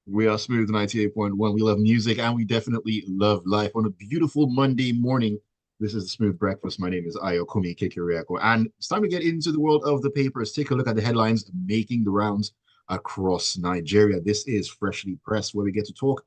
We are Smooth 98.1. We love music and we definitely love life. On a beautiful Monday morning, this is the Smooth Breakfast. My name is Ayokunmi Kekiriako, and it's time to get into the world of the papers. Take a look at the headlines making the rounds across Nigeria. This is Freshly Pressed, where we get to talk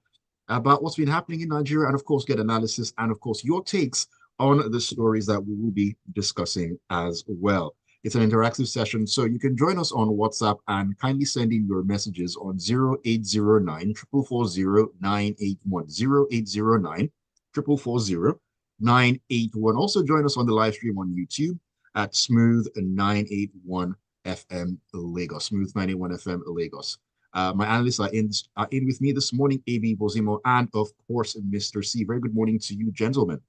about what's been happening in Nigeria and, of course, get analysis and, of course, your takes on the stories that we will be discussing as well. It's an interactive session, so you can join us on WhatsApp and kindly send in your messages on 0809 440 981. 0809 440 981. Also join us on the live stream on YouTube at Smooth 981 FM Lagos. Smooth 981 FM Lagos. My analysts are in with me this morning, AB Bozimo, and of course, Mr. C. Very good morning to you, gentlemen.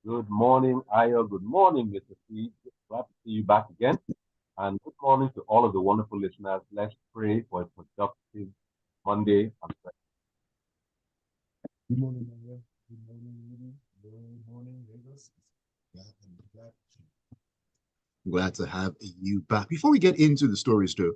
Good morning, Ayo. Good morning, Mr. C. Glad to see you back again. And good morning to all of the wonderful listeners. Let's pray for a productive Monday. Good morning, Maria. Good morning, Rudy. Good morning, Lagos. Glad to have you back. Before we get into the stories, though,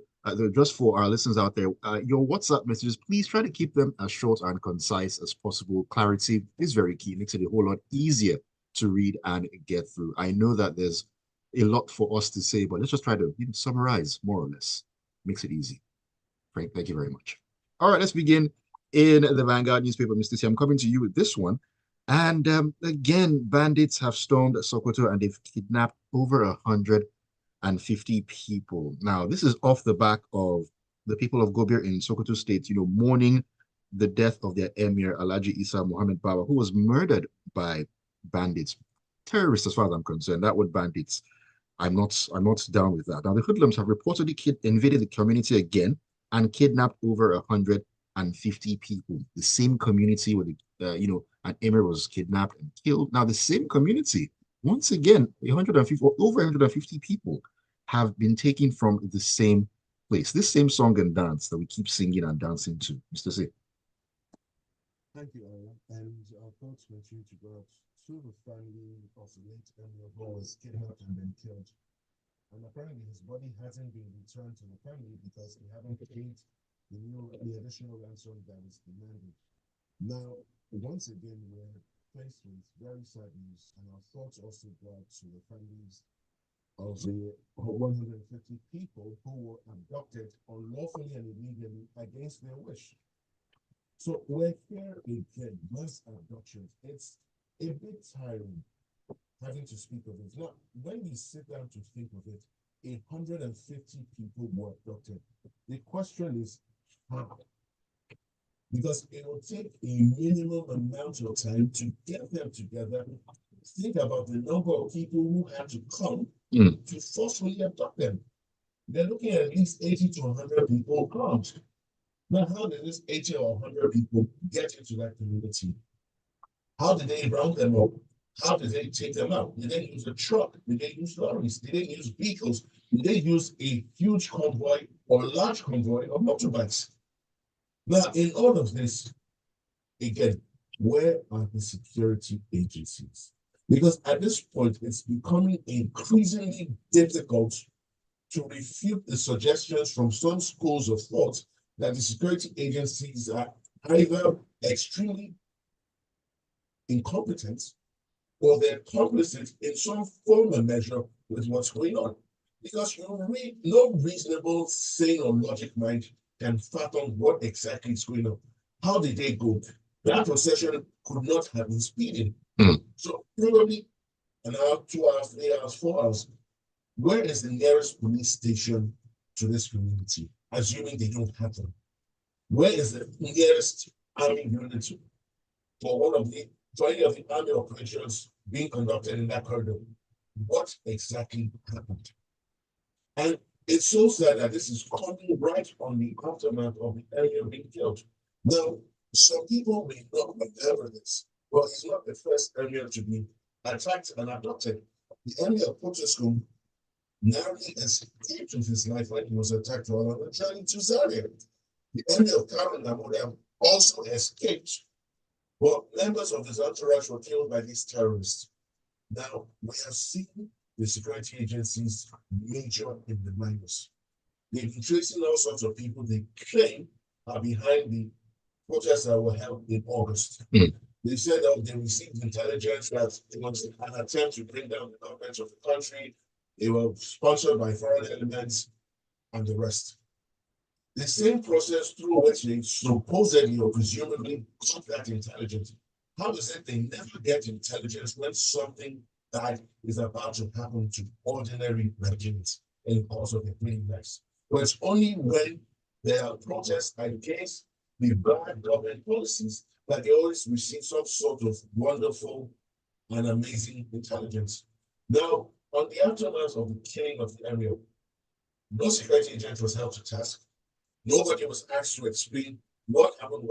just for our listeners out there, your WhatsApp messages, please try to keep them as short and concise as possible. Clarity is very key. It makes it a whole lot easier to read and get through. I know that there's a lot for us to say, but let's just try to summarize more or less. Makes it easy. Frank, thank you very much. All right, let's begin in the Vanguard newspaper, Mr. C. I'm coming to you with this one. And again, bandits have stormed Sokoto and they've kidnapped over 150 people. Now, this is off the back of the people of Gobir in Sokoto State, mourning the death of their emir, Alhaji Isa Muhammad Bawa, who was murdered by bandits, terrorists, as far as I'm concerned. That were bandits. I'm not down with that. Now, the hoodlums have reportedly invaded the community again and kidnapped over 150 people. The same community where an emir was kidnapped and killed. Now, the same community, once again, 150 or over 150 people have been taken from the same place. This same song and dance that we keep singing and dancing to, Mr. C. Thank you, Aaron. And our thoughts continue to go out to the family of the late Emir who was kidnapped and then killed. And apparently his body hasn't been returned to the family because they haven't paid the additional ransom that is demanded. Now, once again, we're faced with very sad news, and our thoughts also go out to the families of the 150 people who were abducted unlawfully and illegally against their wish. So we're here again, mass abductions. It's a bit tiring having to speak of it. Now, when we sit down to think of it, 150 people were abducted. The question is how? Because it will take a minimum amount of time to get them together. Think about the number of people who had to come to forcefully abduct them. They're looking at least 80 to 100 people armed. Now, how did this 80 or 100 people get into that community? How did they round them up? How did they take them out? Did they use a truck? Did they use lorries? Did they use vehicles? Did they use a huge convoy or a large convoy of motorbikes? Now, in all of this, again, where are the security agencies? Because at this point, it's becoming increasingly difficult to refute the suggestions from some schools of thought that the security agencies are either extremely incompetent or they're complicit in some form or measure with what's going on. Because no reasonable, sane, or logic mind can fathom what exactly is going on. How did they go? That procession could not have been speeding. So probably an hour, 2 hours, 3 hours, 4 hours. Where is the nearest police station to this community? Assuming they don't have them. Where is the nearest army unit for any of the army operations being conducted in that corridor? What exactly happened? And it's so sad that this is coming right on the aftermath of the area being killed. Now, some people may not remember this, but he's not the first area to be attacked and abducted. The area of Potoskum narrowly escaped with his life when he was attacked while on a journey to Zaria. The area of Karen also escaped, but members of his entourage were killed by these terrorists. Now, we have seen the security agencies major in the minus. They've been tracing all sorts of people. They claim are behind the protests that were held in August. They said that they received intelligence that it was an attempt to bring down the government of the country. They were sponsored by foreign elements and the rest. The same process through which they supposedly or presumably got that intelligence. How is it they never get intelligence when something that is about to happen to ordinary Nigerians in the course of their daily lives? But it's only when there are protests against the bad government policies that they always receive some sort of wonderful and amazing intelligence. Now, on the aftermath of the killing of the emir, no security agent was held to task. Nobody was asked to explain what happened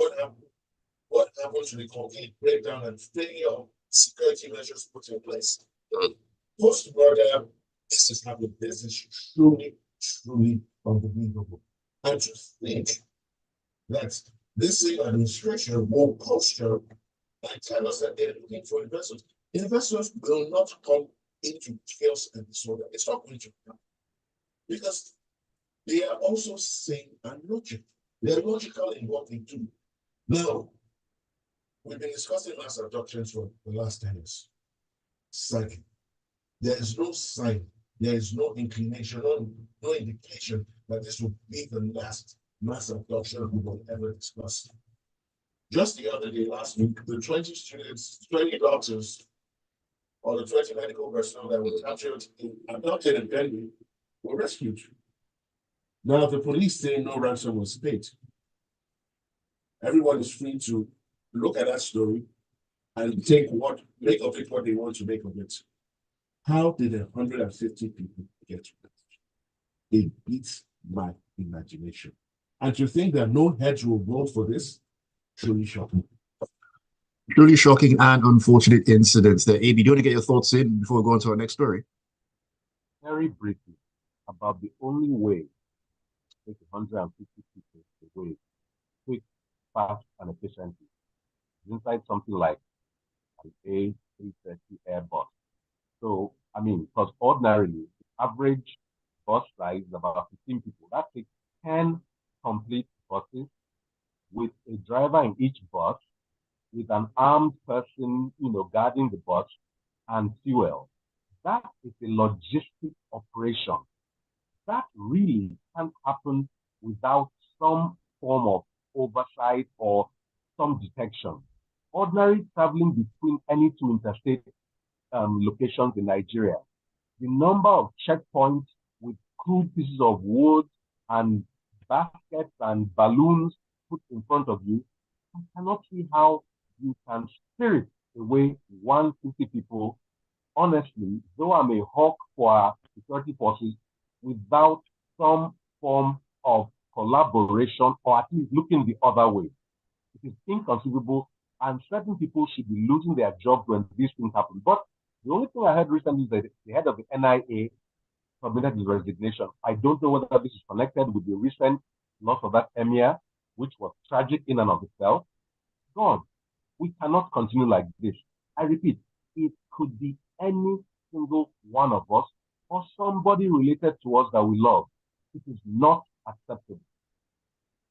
to the complete breakdown and failure of security measures put in place. Post-murder, this has happened. This is truly, truly unbelievable. And to think that this same administration will posture and tell us that they're looking for investors. Investors will not come into chaos and disorder. It's not going to happen. Because they are also sane and logical. They're logical in what they do. Now, we've been discussing mass abductions for the last 10 years. Psyche. There is no sign, there is no inclination, no indication that this will be the last mass abduction we will ever discuss. Just the other day, last week, the 20 students, 20 doctors, or the 20 medical personnel that were captured, abducted in Benue, were rescued. Now, the police say no ransom was paid. Everyone is free to look at that story and make of it what they want to make of it. How did 150 people get to that? It beats my imagination. And to think that no heads will vote for this, truly shocking. Truly shocking and unfortunate incidents there. AB, do you want to get your thoughts in before we go on to our next story? Very briefly, about the only way to take 150 people away quick, fast, and efficiently is inside something like an A330 Airbus. So, I mean, because ordinarily, the average bus size is about 15 people. That takes 10 complete buses with a driver in each bus, with an armed person, guarding the bus and fuel. That is a logistic operation. That really can't happen without some form of oversight or some detection. Ordinary traveling between any two interstate locations in Nigeria, the number of checkpoints with crude pieces of wood and baskets and balloons put in front of you, I cannot see how you can spirit away 150 people. Honestly, though I'm a hawk for our security forces, without some form of collaboration or at least looking the other way. It is inconceivable, and certain people should be losing their jobs when these things happen. But the only thing I heard recently is that the head of the NIA submitted his resignation. I don't know whether this is connected with the recent loss of that emir, which was tragic in and of itself. God, we cannot continue like this. I repeat, it could be any single one of us or somebody related to us that we love. It is not acceptable.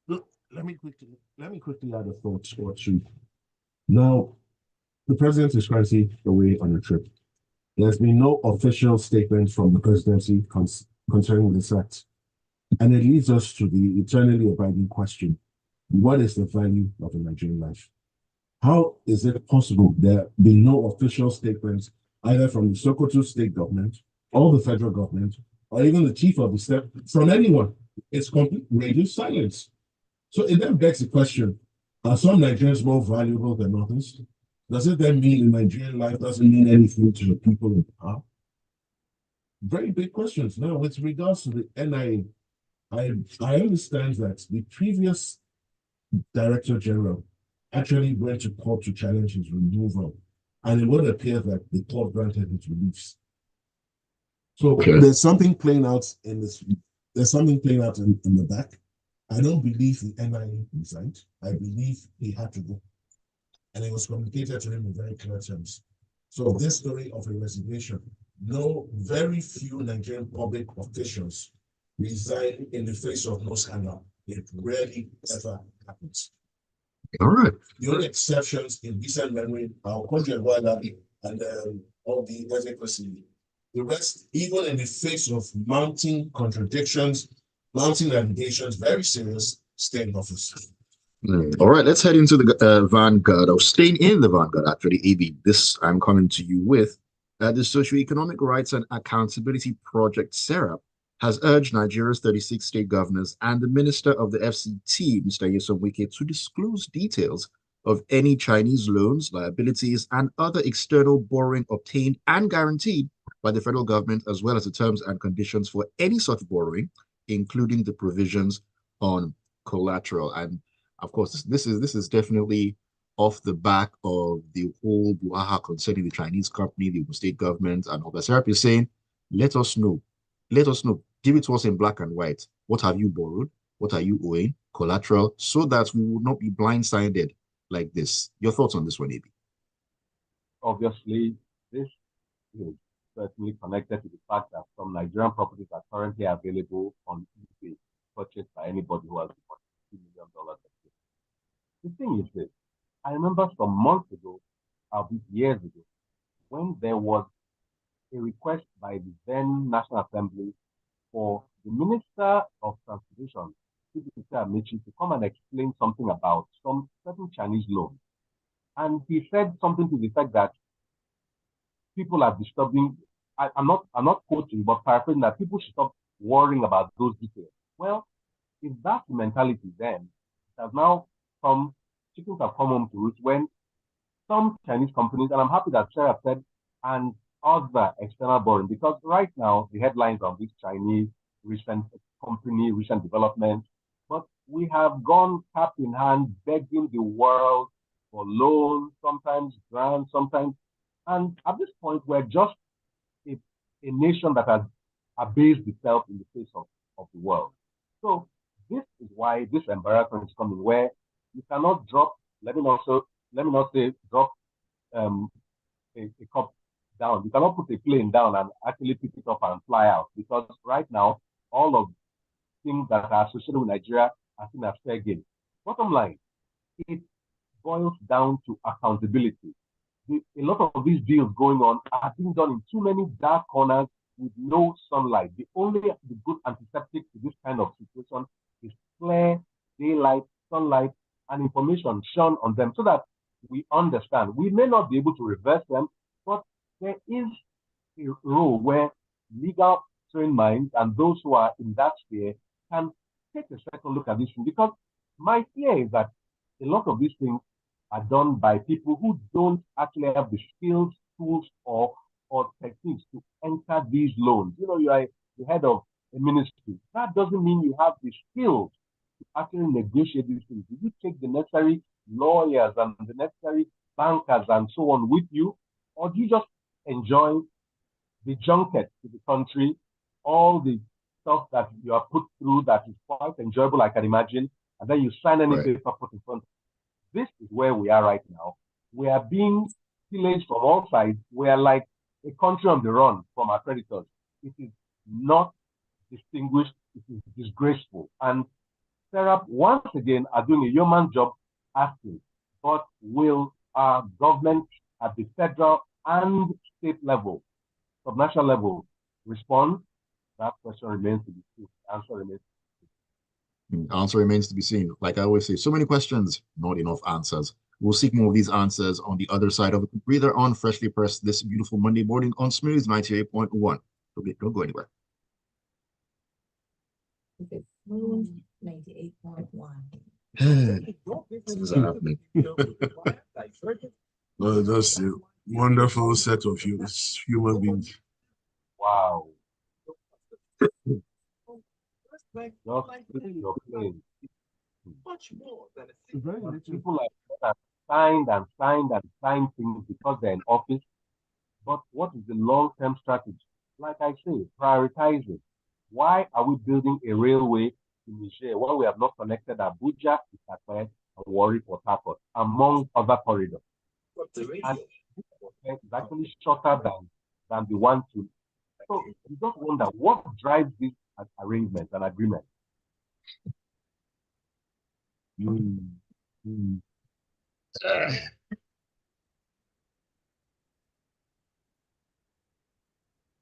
Look, let me quickly add a thought or two. Now, the president is currently away on a trip. There's been no official statement from the presidency concerning this act. And it leads us to the eternally abiding question: what is the value of a Nigerian life? How is it possible there be no official statements either from the Sokoto state government or the federal government or even the chief of the state from anyone? It's complete radio silence. So it then begs the question: are some Nigerians more valuable than others? Does it then mean the Nigerian life doesn't mean anything to the people in power? Very big questions. Now, with regards to the NIA, I understand that the previous Director General actually went to court to challenge his removal, and it would appear that the court granted his release. So there's something playing out in this. There's something playing out in the back. I don't believe the NIA resigned. I believe he had to go, and it was communicated to him in very clear terms. So this story of a resignation, very few Nigerian public officials resign in the face of no scandal. It rarely ever happens. All right. The only exceptions in recent memory are Conjuguala and all the efficacy. The rest, even in the face of mounting contradictions, mounting allegations, very serious, stay in office. All right, let's head into the Vanguard, or staying in the Vanguard, actually, AB. This I'm coming to you with. The Socioeconomic Rights and Accountability Project, SERAP, has urged Nigeria's 36 state governors and the Minister of the FCT, Mr. Nyesom Wike, to disclose details of any Chinese loans, liabilities, and other external borrowing obtained and guaranteed by the federal government, as well as the terms and conditions for any such borrowing, including the provisions on collateral. And of course, this is definitely off the back of the whole brouhaha concerning the Chinese company, the state government, and all that. Serap is saying, let us know. Let us know. Give it to us in black and white. What have you borrowed? What are you owing? Collateral, so that we will not be blindsided like this. Your thoughts on this one, AB? Obviously, this is certainly connected to the fact that some Nigerian properties are currently available on eBay, purchased by anybody who has $2 million. The thing is this, I remember some months ago, a bit years ago, when there was a request by the then National Assembly for the Minister of Transportation, to come and explain something about some certain Chinese loans. And he said something to the effect that people are disturbing. I'm not quoting, but paraphrasing, that people should stop worrying about those details. Well, if that's the mentality, then it has now come, chickens have come home to roost when some Chinese companies, and I'm happy that Sarah said, and other external borrowing, because right now the headlines of this Chinese recent company, recent development, but we have gone cap in hand begging the world for loans, sometimes grants, sometimes, and at this point we're just a, a nation that has abased itself in the face of the world. So this is why this embarrassment is coming, where you cannot drop, let me not say drop um, a cup down. You cannot put a plane down and actually pick it up and fly out, because right now all of things that are associated with Nigeria are seen as fair game. Bottom line, it boils down to accountability. A lot of these deals going on are being done in too many dark corners with no sunlight. The good antiseptic to this kind of situation is clear daylight, sunlight, and information shown on them, so that we understand. We may not be able to reverse them, but there is a role where legal trained minds and those who are in that sphere can take a second look at this thing. Because my fear is that a lot of these things are done by people who don't actually have the skills, tools, or techniques to enter these loans. You know, you are the head of a ministry. That doesn't mean you have the skills to actually negotiate these things. Do you take the necessary lawyers and the necessary bankers and so on with you, or do you just enjoy the junket to the country, all the stuff that you are put through that is quite enjoyable, I can imagine, and then you sign any paper put in front? This is where we are right now. We are being pillaged from all sides. We are like a country on the run from our creditors. It is not distinguished. It is disgraceful. And Serap, once again, are doing a human job asking, but will our government at the federal and state level, subnational level, respond? That question remains to be seen. Answer remains to be seen. Answer remains to be seen. Like I always say, so many questions, not enough answers. We'll seek more of these answers on the other side of the breather on Freshly Pressed this beautiful Monday morning on Smooth 98.1. Don't go anywhere. Okay, Smooth 98.1. Things are happening. Well, that's a wonderful set of human beings. Wow. Just put your plane. Much more than a People have signed and signed and signed things because they're in office. But what is the long-term strategy? Like I say, prioritizing. Why are we building a railway in Niger when we have not connected Abuja, Itakwe, and Warri, Port Harcourt, among other corridors? And this is actually shorter than the one to. So you just wonder what drives this arrangement and agreement. Mm. Mm.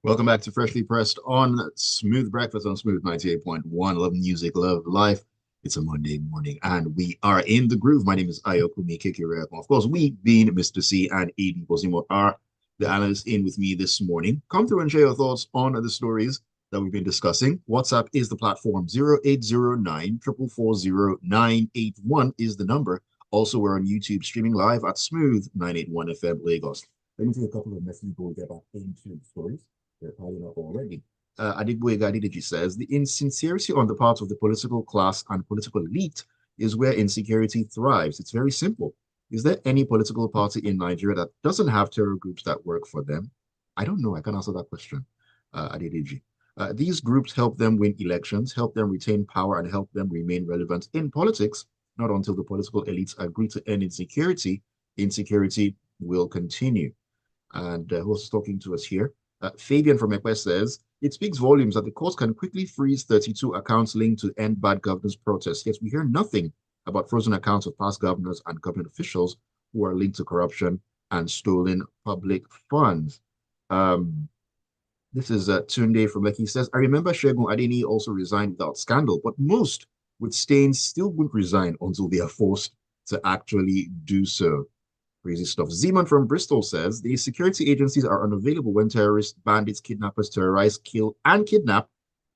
Welcome back to Freshly Pressed on Smooth Breakfast on Smooth 98.1. Love music, love life. It's a Monday morning and we are in the groove. My name is Ayokunmi Kikire. Of course, we being Mr. C and AD Bozimo are the analysts in with me this morning. Come through and share your thoughts on the stories that we've been discussing. WhatsApp is the platform. 0809 440 is the number. Also, we're on YouTube streaming live at Smooth 981 FM Lagos. Let me take a couple of messages before we get back into the stories. They're piling up already. Adibwega Adideji says, the insincerity on the part of the political class and political elite is where insecurity thrives. It's very simple. Is there any political party in Nigeria that doesn't have terror groups that work for them? I don't know. I can answer that question, Adideji. These groups help them win elections, help them retain power, and help them remain relevant in politics. Not until the political elites agree to end insecurity, insecurity will continue. And who's talking to us here? Fabian from Ekwe says, it speaks volumes that the courts can quickly freeze 32 accounts linked to end bad governance protests. Yet we hear nothing about frozen accounts of past governors and government officials who are linked to corruption and stolen public funds. This is Tunde from Lekki. He says, I remember Shegun Adeni also resigned without scandal, but most with stains still won't resign until they are forced to actually do so. Crazy stuff. Zeman from Bristol says the security agencies are unavailable when terrorists, bandits, kidnappers terrorize, kill, and kidnap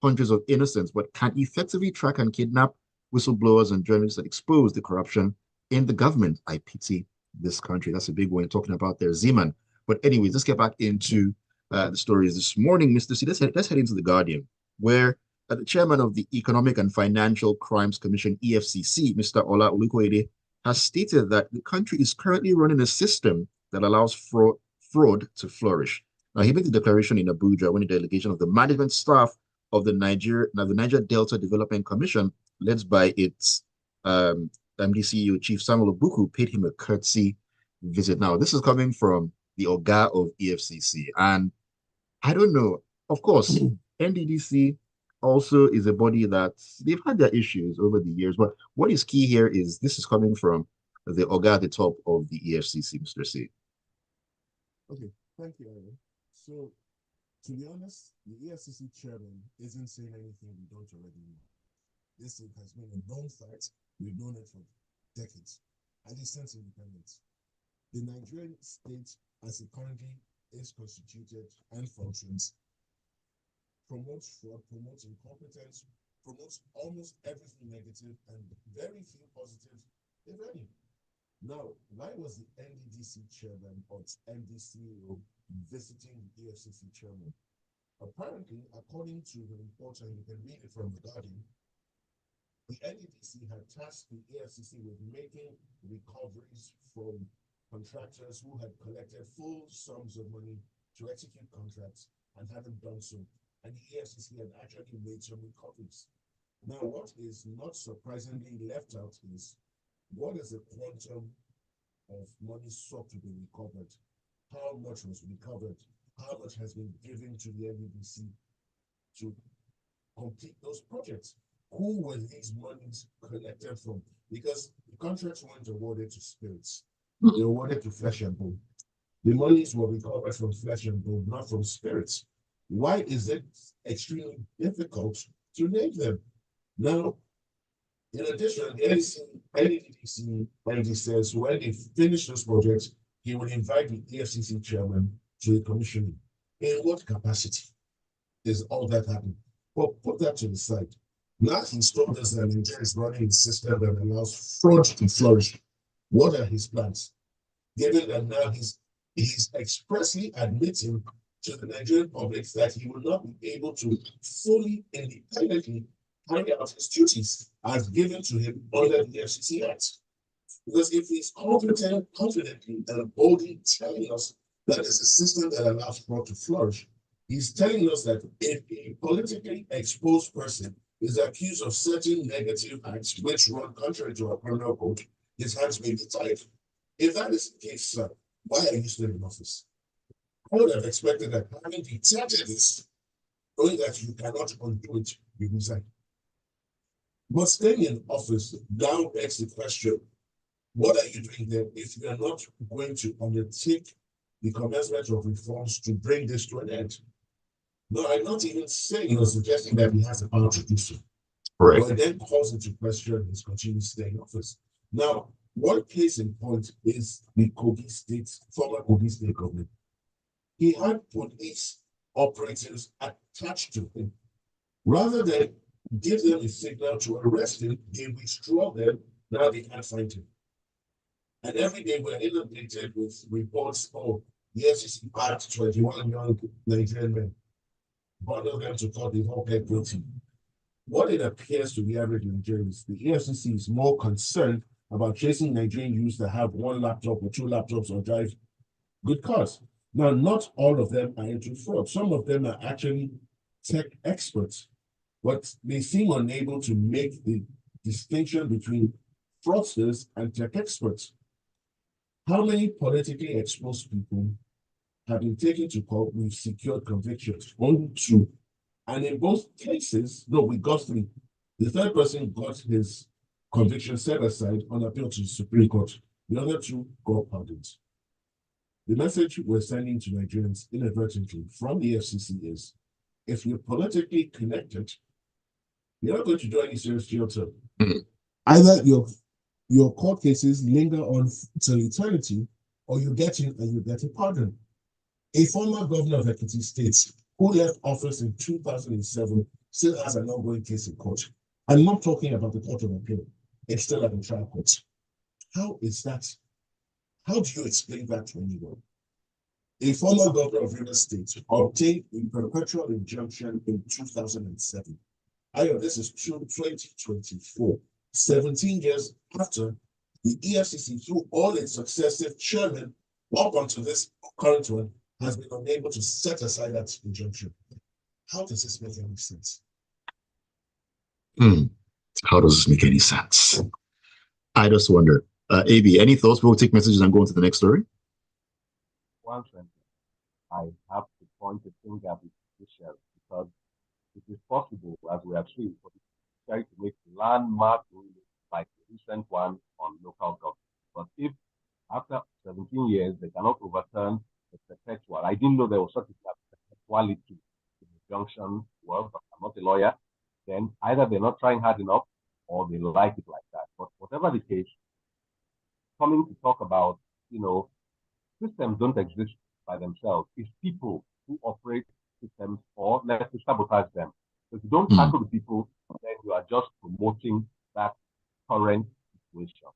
hundreds of innocents, but can effectively track and kidnap whistleblowers and journalists that expose the corruption in the government. I pity this country. That's a big one you're talking about there, Zeman. But anyways, let's get back into the stories this morning, Mr. C. Let's head into the Guardian, where the chairman of the Economic and Financial Crimes Commission, EFCC, Mr. Ola Olukoyede, has stated that the country is currently running a system that allows fraud to flourish. Now, he made the declaration in Abuja when a delegation of the management staff of the Niger Delta Development Commission, led by its MD CEO, Chief Samuel Obuku, paid him a courtesy visit. Now, this is coming from the Oga of EFCC. And I don't know, of course, NDDC also is a body that they've had their issues over the years. But what is key here is this is coming from the Oga at the top of the EFCC, Mr. C. Okay, thank you, Aaron. So, to be honest, the EFCC chairman isn't saying anything we don't already know. This has been a known fact. We've known it for decades, at least since independence. The Nigerian state, as it currently is constituted and functions, promotes fraud, promotes incompetence, promotes almost everything negative and very few positives, if any. Now, why was the NDDC chairman or MD CEO visiting the EFCC chairman? Apparently, according to the report, and you can read it from The Guardian, the NDDC had tasked the EFCC with making recoveries from contractors who had collected full sums of money to execute contracts and hadn't done so. And the EFCC had actually made some recoveries. Now, what is not surprisingly left out is what is the quantum of money sought to be recovered? How much was recovered? How much has been given to the NDDC to complete those projects? Who were these monies collected from? Because the contracts weren't awarded to spirits, they were awarded to flesh and bone. The monies were recovered from flesh and bone, not from spirits. Why is it extremely difficult to name them? Now, in addition, NDDC MD says when they finish those projects, he will invite the EFCC chairman to the commissioning. In what capacity is all that happening? Well, put that to the side. Now he's told us that Nigeria is running a system that allows fraud to flourish. What are his plans? Given that now he's expressly admitting to the Nigerian public that he will not be able to fully independently carry out his duties as given to him under the FCC Act. Because if he's confidently and boldly telling us that it's a system that allows fraud to flourish, he's telling us that if a politically exposed person is accused of certain negative acts which run contrary to our criminal code, his hands may be tied. If that is the case, sir, why are you still in office? I would have expected that having detected this, knowing that you cannot undo it, you resign. But staying in office now begs the question, what are you doing then if you are not going to undertake the commencement of reforms to bring this to an end? No, I'm not even saying or suggesting that he has the power to do so. Right. But it then calls into question his continued stay in office. Now, one case in point is the Kogi State, former Kogi State government. He had police operatives attached to him. Rather than give them a signal to arrest him, they withdraw them. Now they can't find him. And every day we're inundated with reports, oh, the FCC backed 21 young Nigerian men, bundled them to court, they've all pled guilty. What it appears to the average Nigerian is the EFCC is more concerned about chasing Nigerian youths that have one laptop or two laptops or drive good cars. Now, not all of them are into fraud. Some of them are actually tech experts, but they seem unable to make the distinction between fraudsters and tech experts. How many politically exposed people have been taken to court with secured convictions? Only two. And in both cases, no, we got three. The third person got his conviction set aside on appeal to the Supreme Court. The other two got pardons. The message we're sending to Nigerians inadvertently from the FCC is, if you're politically connected, you're not going to do any serious jail term. Either your court cases linger on till eternity, or you get in and you get a pardon. A former governor of Ekiti State who left office in 2007 still has an ongoing case in court. I'm not talking about the Court of Appeal. It's still at the trial court. How is that? How do you explain that to anyone? A former governor of Rivers State obtained a perpetual injunction in 2007. This is 2024. 17 years after, the EFCC, through all its successive chairmen, up onto this current one, has been unable to set aside that injunction. How does this make any sense? How does this make any sense? I just wonder. AB, any thoughts? We'll take messages and go on to the next story. One sentence. I have to point the finger at the judiciary because it is possible, as we have seen, for the judiciary to make landmark rulings like the recent one on local government. But if after 17 years they cannot overturn the perpetual, I didn't know there was such a perpetuality in the injunction world, but I'm not a lawyer, then either they're not trying hard enough or they like it like that. But whatever the case, coming to talk about, systems don't exist by themselves. It's people who operate systems, or let's sabotage them. So if you don't tackle the people, then you are just promoting that current situation.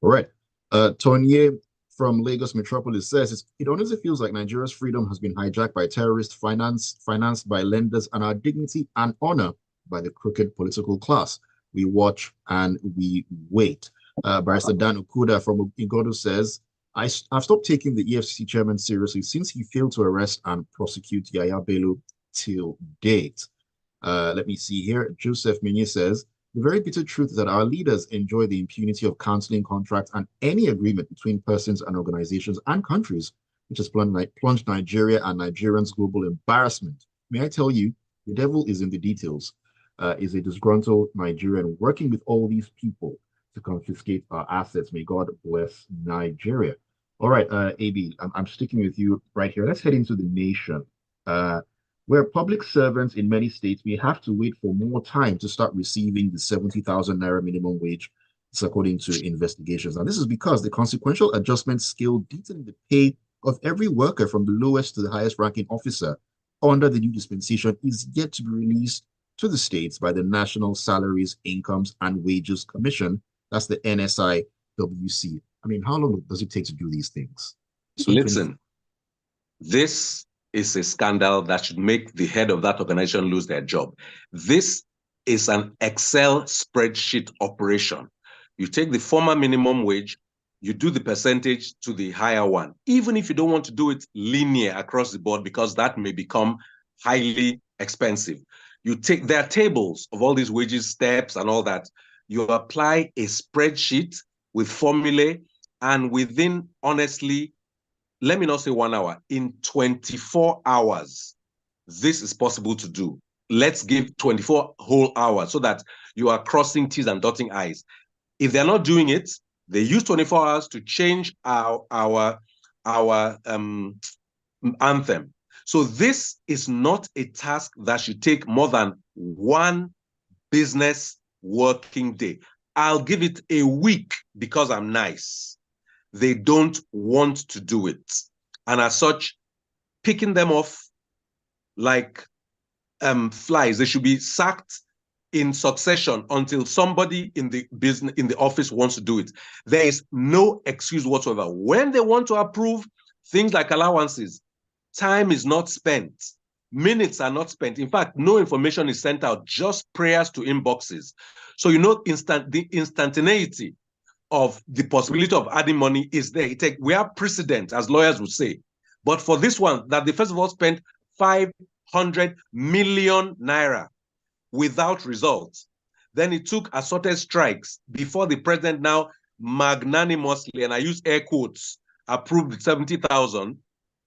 All right. Tonye from Lagos Metropolis says, it honestly feels like Nigeria's freedom has been hijacked by terrorists, financed by lenders, and our dignity and honor by the crooked political class. We watch and we wait. Barrister Dan Okuda from Igodo says, I've stopped taking the EFCC chairman seriously since he failed to arrest and prosecute Yaya Bello till date. Let me see here. Joseph Minye says, the very bitter truth is that our leaders enjoy the impunity of counseling contracts and any agreement between persons and organizations and countries, which has plunged Nigeria and Nigerians' global embarrassment. May I tell you, the devil is in the details. Is a disgruntled Nigerian working with all these people to confiscate our assets. May God bless Nigeria. All right, AB, I'm sticking with you right here. Let's head into the nation. Where public servants in many states may have to wait for more time to start receiving the 70,000 naira minimum wage, according to investigations. And this is because the consequential adjustment scale determines the pay of every worker from the lowest to the highest ranking officer under the new dispensation is yet to be released to the states by the National Salaries, Incomes, and Wages Commission. That's the NSIWC. I mean, how long does it take to do these things? Listen, this is a scandal that should make the head of that organization lose their job. This is an Excel spreadsheet operation. You take the former minimum wage, you do the percentage to the higher one, even if you don't want to do it linear across the board, because that may become highly expensive. You take their tables of all these wages, steps, and all that. You apply a spreadsheet with formulae, and within, honestly, let me not say 1 hour, in 24 hours, this is possible to do. let's give 24 whole hours so that you are crossing T's and dotting I's. If they're not doing it, they use 24 hours to change our anthem. So this is not a task that should take more than one business working day. I'll give it a week because I'm nice. They don't want to do it. And as such, picking them off like flies, they should be sacked in succession until somebody in the business, in the office wants to do it. There is no excuse whatsoever. When they want to approve things like allowances, time is not spent. Minutes are not spent. In fact, no information is sent out, just prayers to inboxes. So, you know, the instantaneity of the possibility of adding money is there. We have precedent, as lawyers would say. But for this one, that they first of all spent 500 million naira without results. Then it took assorted strikes before the president now magnanimously, and I use air quotes, approved 70,000.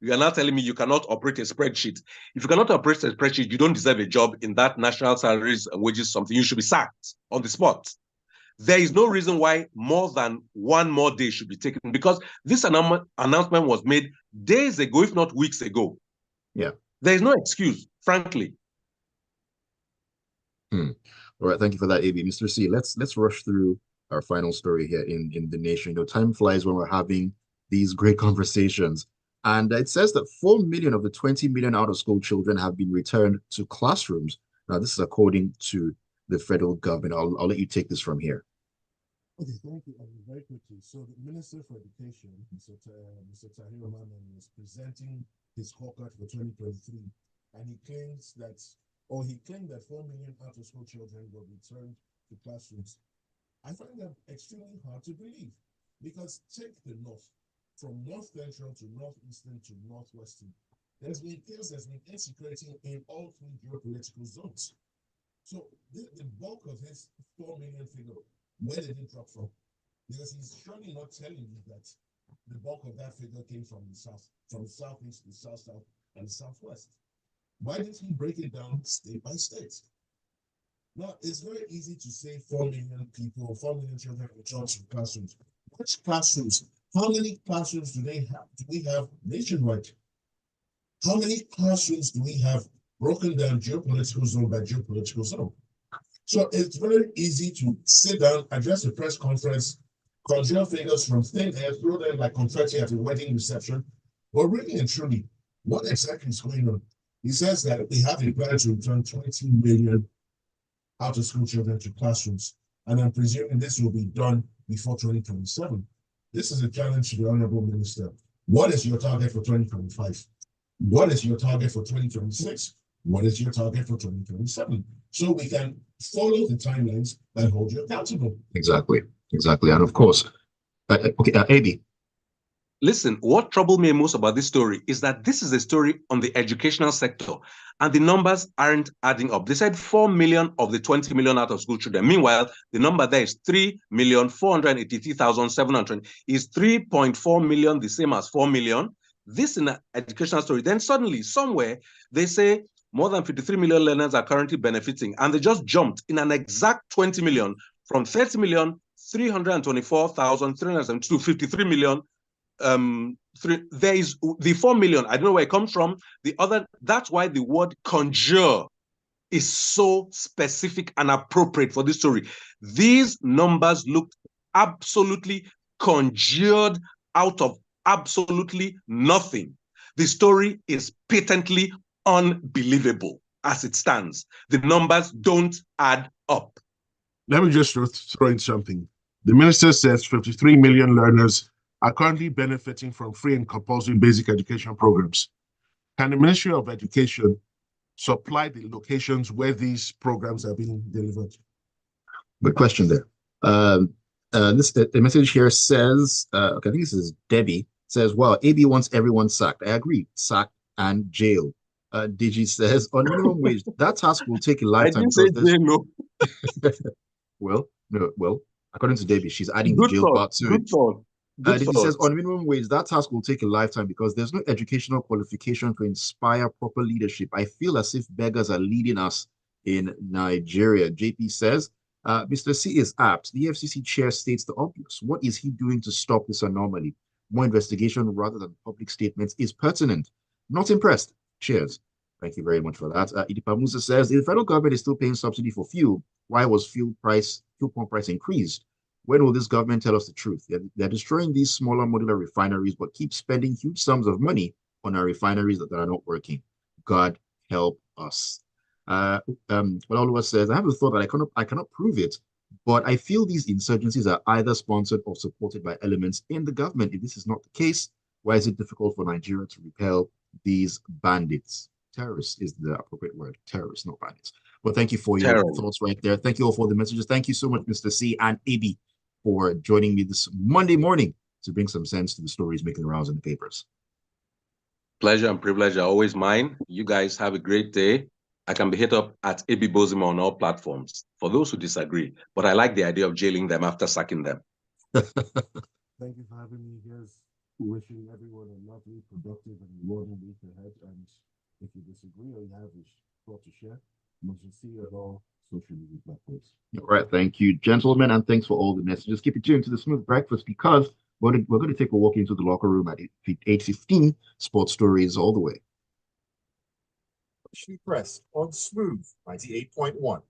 You are now telling me you cannot operate a spreadsheet. If you cannot operate a spreadsheet, you don't deserve a job in that national salaries and wages something. You should be sacked on the spot. There is no reason why more than one more day should be taken, because this announcement was made days ago, if not weeks ago. Yeah. There is no excuse, frankly. All right, thank you for that, AB. Mr. C, let's rush through our final story here in the nation. You know, time flies when we're having these great conversations. And it says that 4 million of the 20 million out-of-school children have been returned to classrooms. Now, this is according to the federal government. I'll let you take this from here. Okay, thank you. Very quickly. So the Minister for Education, Mr. Tahir Rahman, was presenting his scorecard for 2023, and he claimed that 4 million out-of-school children were returned to classrooms. I find that extremely hard to believe, because take the north, from north central to northeastern to northwestern, there's been insecurity in all 3 geopolitical zones. So the bulk of his 4 million figure, where did it drop from? Because he's surely not telling you that the bulk of that figure came from the south, from the southeast, the south, and the southwest. Why didn't he break it down state by state? Now, it's very easy to say 4 million people, 4 million children returned to classrooms. Which classrooms? How many classrooms do we have nationwide? How many classrooms do we have broken down geopolitical zone by geopolitical zone? So it's very easy to sit down, address a press conference, conjure figures from thin air, throw them like confetti at a wedding reception. But really and truly, what exactly is going on? He says that we have a plan to return 20 million out-of-school children to classrooms, and I'm presuming this will be done before 2027. This is a challenge to the Honorable Minister. What is your target for 2025? What is your target for 2026? What is your target for 2027? So we can follow the timelines that hold you accountable. Exactly. And of course, AB. Listen, what troubled me most about this story is that this is a story on the educational sector, and the numbers aren't adding up. They said 4 million of the 20 million out-of-school children. Meanwhile, the number there is 3,483,700. Is 3.4 million the same as 4 million? This is an educational story. Then suddenly, somewhere, they say more than 53 million learners are currently benefiting, and they just jumped in an exact 20 million from 30 million, 324,372 to 53 million. There is the 4 million. I don't know where it comes from. That's why the word conjure is so specific and appropriate for this story. These numbers looked absolutely conjured out of absolutely nothing. The story is patently unbelievable as it stands. The numbers don't add up. Let me just throw in something. The minister says 53 million learners are currently benefiting from free and compulsory basic education programs. Can the Ministry of Education supply the locations where these programs are being delivered? Good question there. The message here says, I think this is Debbie, says, well, AB wants everyone sacked. I agree, sacked and jailed. Digi says, on minimum wage, that task will take a lifetime. I didn't say jail, no. Well, according to Debbie, she's adding the jail part to it. Good He for says us. on minimum wage, that task will take a lifetime because there's no educational qualification to inspire proper leadership. I feel as if beggars are leading us in Nigeria. JP says, Mr. C is apt. The FCC chair states the obvious. What is he doing to stop this anomaly? More investigation rather than public statements is pertinent. Not impressed. Cheers. Thank you very much for that. Idipa Musa says, the federal government is still paying subsidy for fuel. Why was fuel pump price increased? When will this government tell us the truth? They're destroying these smaller modular refineries, but keep spending huge sums of money on our refineries that are not working. God help us. Olaoluwa says, I have a thought that I cannot prove it, but I feel these insurgencies are either sponsored or supported by elements in the government. If this is not the case, why is it difficult for Nigeria to repel these bandits? Terrorists is the appropriate word. Terrorists, not bandits. Well, thank you for your thoughts right there. Thank you all for the messages. Thank you so much, Mr. C and AB, for joining me this Monday morning to bring some sense to the stories making the rounds in the papers. Pleasure and privilege are always mine. You guys have a great day. I can be hit up at AB Bozimo on all platforms for those who disagree, but I like the idea of jailing them after sacking them. Thank you for having me. Here's wishing everyone a lovely, productive, and rewarding week ahead. And if you disagree or you have a thought to share, you should see you at all social media platforms. All right, thank you, gentlemen, and thanks for all the messages. Keep it tuned to the Smooth Breakfast because we're going to take a walk into the locker room at 8:15. Sports stories all the way. Press on Smooth 98.1.